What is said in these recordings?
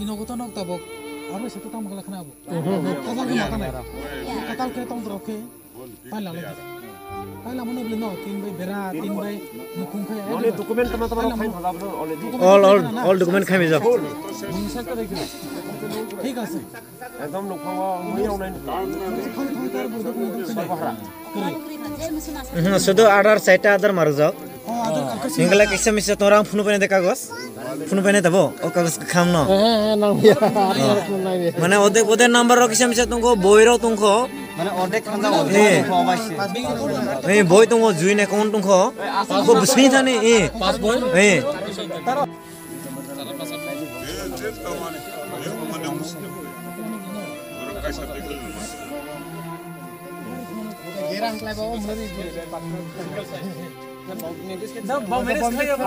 Inogoto nok tabok. Aro setu tam kala khana abo. Katal ke mata nai. Katal ke tong troke. Pala lagi. Pala mono beli no tin bay bera tin bay nukung kaya. Oleh dokumen teman-teman kain halal oleh all document খাই যাও Mungsa ka dekhi. ঠিক আছে একদম নখাওয়া মইও নাই শুধু আদার সাইটা আদার মারু যাও হিংলা কিসা Misa তোরা ফোন পেনে দে কাগজ ফোন পেনে দেবো ও কাগজ খাম ন মানে ওদের নাম্বার কিসা মিসা তুমকো বইরো তুমকো মানে অর্ধেক খান্দা অর্ধেক অবশ্যই এই বই তুমকো জুইন account তুমকো co বসমি Thane A pass বই এ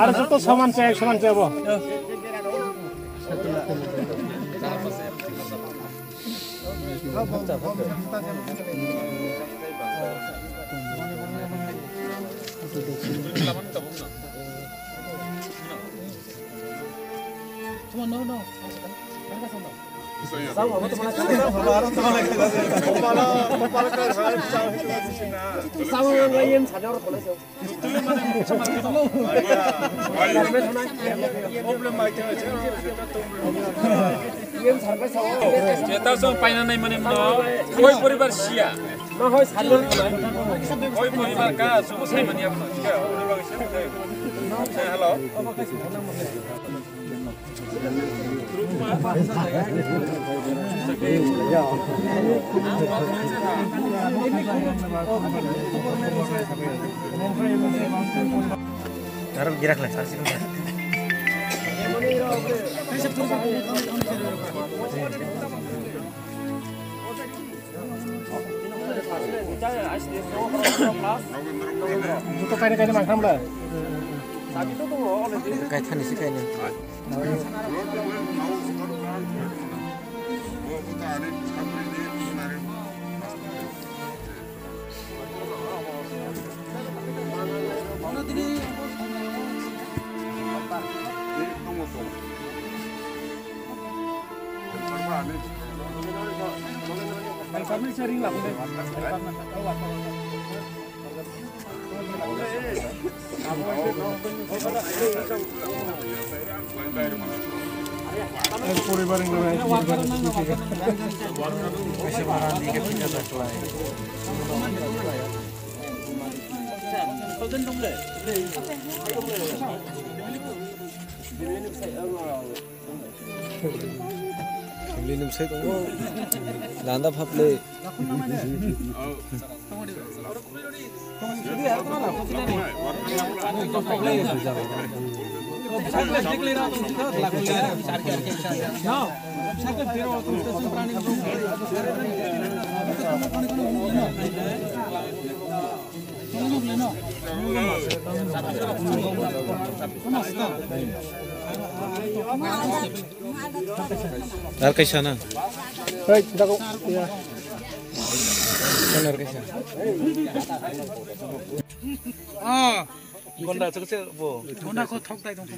আর যত সমান চাই বো no. Kita so painanai mane mno koi poribar sia no hoi salon koi poribar ka so sai mane apno ke poribar sia hello taruh gerak lah sih Itu kain-kain makam lah. kaitan sih kayaknya Kami sering lah. পরিবার Minum saya tunggu landa paple Dar कैसा ना? Baik, dah ya. Dar कैसा? Gonda cek bo. Gonda ko thok dai dong.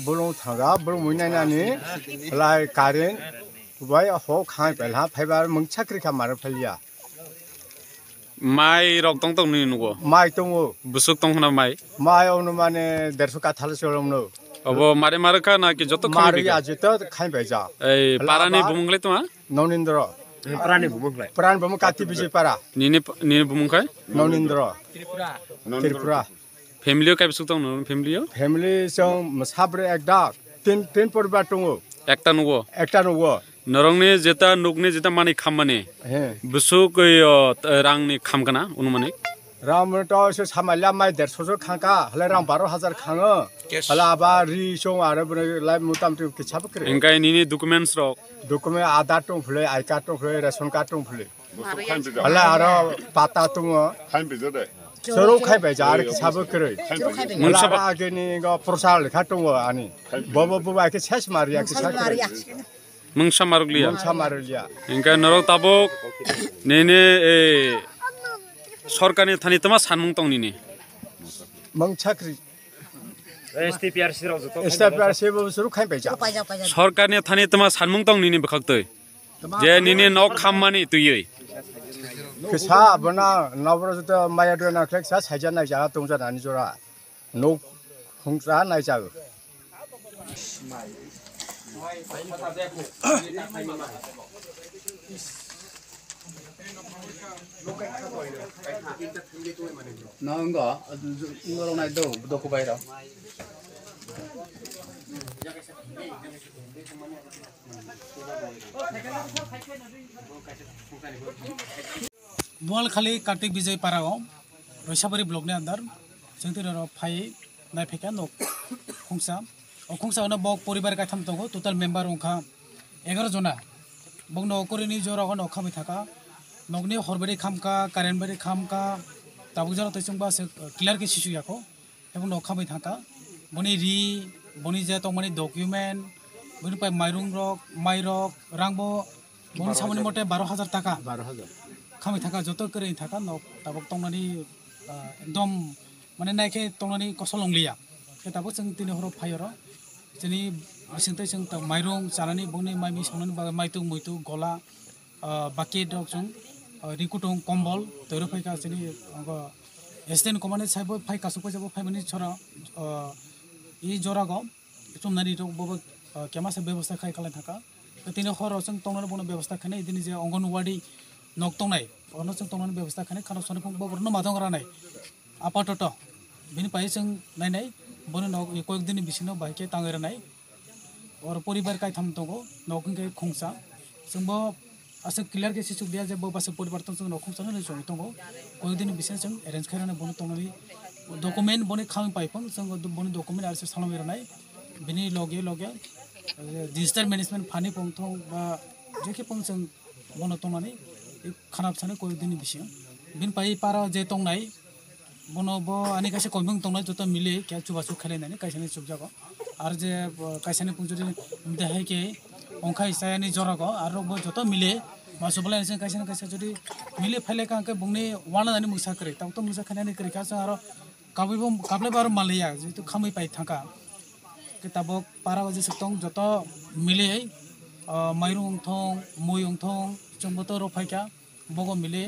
belum tangga belum munai nani lai karen Why a whole kind of half have Munchakri Kamara Pelia? mai rok tong tong ni nugo My tongue, busuk tong na mai my own money, there's a catalyst. No, abo mare mare ka na ki joto khali Maria Jetta, kind of ja. ei parani bumngle to ha Nonindra, Prani bubuk. Pran Bumukati Bijipara, ni bumung kai Nonindra, Tripura. family ka busuk tong no family Family song must have a dog, 10 for Batungo, ekta nugo Actan war. norong ni jeta nukni jeta mani khamane busuk rang ni kham kana unu mane Ramato says Hamala, my there's also Kanka, Halam Baro Hazard Kanga, Halaba, Rishon, Arab, like Mutam to Kichapakri. engkai ni documents rok Document Adatum play, I carton play, Rason carton play. Hala Patatunga, Soro Kabajar, Sabakri. Mulsaba again, Prosal, Katunga, Ani. Bobo Bubaki says Maria. Mungsa Maruglia. Mungsa Maruglia. Ingka norok tabok nene sorkani thani tama sanmung tong nini. Mungchakri. STPRC STPRC bo suru khai paija. Sorkani thani tama sanmung tong nini bakhaktoi. Je nini nok khammani tuyoi. Kesa bana nabro jota maya do na klek sa saja na jaga tongja nani jora. Nok hongsa na jaga. Na enggak, enggak naik do, doko bayar. बोल खाली कार्तिक विजय पाराओ रैसाबारी ब्लॉकनि अंदर जोंनि phi नायफैका नक खुंसा खुंसानो बक परिवार गायथाम दङ total member अंखा 11 जना बक नकरिनि जराव नक खामै थाका नकनि हरबारि खामका कारेन्ट बारि खामका ताबुक जरा तैसंबा क्लियर के शिशु याको एबं नक खामै थाका बनि रि बनि जे तंमानि डकुमेन्ट बनि पाइ माइरं रक माइरक रांबो बनि सामनि मते 12,000 टाका 12,000 खामै थाका जत करे थाका नक ताबक तंनानि एकदम माने नायखे तंनानि कसलंलिया के ताबक जों तिनि हर फायर जोंनि सिंथै जों माइरं जानानै बनि माइमि संनानै माइतु मुइतु गला बाकी दक जों रिकुटुं कम्बल तैरो फाइका जोंनि एसटेन कमाने साइबो फाइ कासुको जाबो फाइमानि छरा इ जरागो समनानि रक बबो केमासे व्यवस्था खाइ खालाय थाका तिनि हर जों तंनानि बनो व्यवस्था खाने इदिनि जे अंगनवाड़ी नक तंनाय अनो जों तंनानि व्यवस्था खाने खाना सने बबरनो मादं रानाय आपातत बिनि पाइ जों नायनाय बनो नक कयक दिननि बिसिनो बाइके ताङै रानाय और परिवार कायथाम दङ नकंके खुंसा जोंबो आसे क्लियर के सिसु दिया जे बबासे परिवर्तन जों नखुंसानो नै जय दङ कयक दिननि बिसिनो जों अरेन्ज खालामनानै बनो तंनानि डकुमेन्ट बनि खाम पाइफों जों बनि डकुमेन्ट आरो सालामि रानाय बिनि लगे लगे डिजिटल मैनेजमेंट फानि पंथं बा जेके पं जों बनो तंनानि खाना सानो कयक दिननि बिसिनो बिन पाइ पारा जे तंनाय बनो बो आनि कासे कयमं तंनाय जत मिले के चुबासु खालायनानै कायसानि सुबजागो आरो जे कायसानि पुंजरि देहाय के अंखा इसायानि जरागो आरो बो जत मिले मासुबलाय जों कायसानि कायसा जदि मिले फाइले कांके बुंनि वानानि मुसा करे ताव तो मुसा खानानि करे का जों आरो काबैबो काबले बार मालैया जेतु खामै पाइ थाका के ताबक पारा जे सतं जत मिले माइरं अंथं मुइ अंथं जोंबोथ रफाइका बगो मिले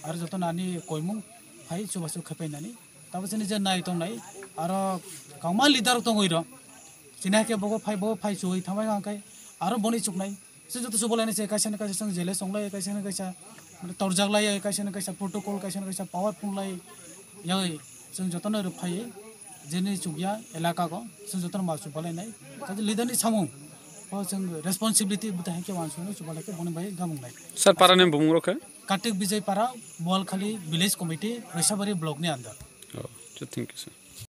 आरो जत नानि कयमं फाइ चुबासु खापायनानि ताबो जोंनि जे नाय तंनाय आरो कामा लिडार तंगइर जिनाके बगो फाइ चुइ थाबाय आंखाय आरो बनि चुकनाय से जत सुबलायने से कायसानि कायसा जों जेले संलाय कायसानि कायसा तरजागलाय कायसानि कायसा प्रोटोकल कायसानि कायसा पावर फुंलाय याय जों जतन रफाय जेनि चुगिया इलाका को जों जतन मा सुबलायनाय काजे लिडारनि सामु जों रेसपॉन्सिबिलिटी बताय के वानसुनो सुबलायके बनि बाय गामुंनाय सर पाराने बुंग्रखे कार्तिक विजय पारा बोलखाली विलेज कमिटी रैसाबारी ब्लॉक नि अंदर थैंक यू सर